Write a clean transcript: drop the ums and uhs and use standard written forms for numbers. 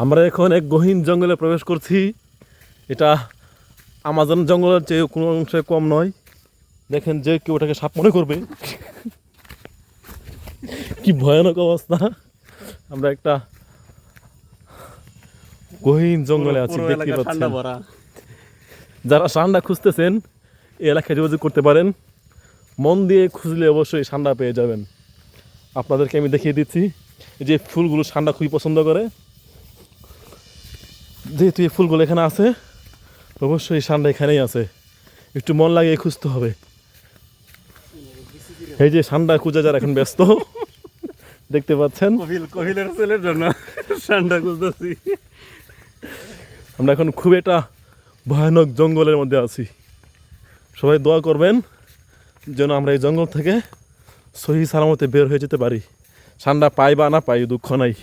আমরা এখন এক গহীন জঙ্গলে প্রবেশ করছি। এটা আমাজন জঙ্গলের চেয়ে কোনো অংশে কম নয়। দেখেন যে কেউ ওটাকে সাপ মনে করবে। কি ভয়ানক অবস্থা। আমরা একটা গহীন জঙ্গলে আছি, দেখতে পাচ্ছেন। যারা সান্ডা খুঁজতেছেন এই এলাকায় যোগাযোগ করতে পারেন। মন দিয়ে খুঁজলে অবশ্যই সান্ডা পেয়ে যাবেন। আপনাদেরকে আমি দেখিয়ে দিচ্ছি, এই যে ফুলগুলো সান্ডা খুবই পছন্দ করে। যেহেতু এই ফুলগুলো এখানে আছে, অবশ্যই সান্ডা এখানেই আছে। একটু মন লাগিয়ে খুঁজতে হবে। এই যে সান্ডা খুঁজে যারা এখন ব্যস্ত, দেখতে পাচ্ছেন। কহিলের ছেলের জন্য সান্ডা খুঁজতেছি। আমরা এখন খুব একটা ভয়ানক জঙ্গলের মধ্যে আছি। সবাই দোয়া করবেন যেন আমরা এই জঙ্গল থেকে সহি সালামতে বের হয়ে যেতে পারি। সান্ডা পাই বা না পাই, দুঃখ নাই।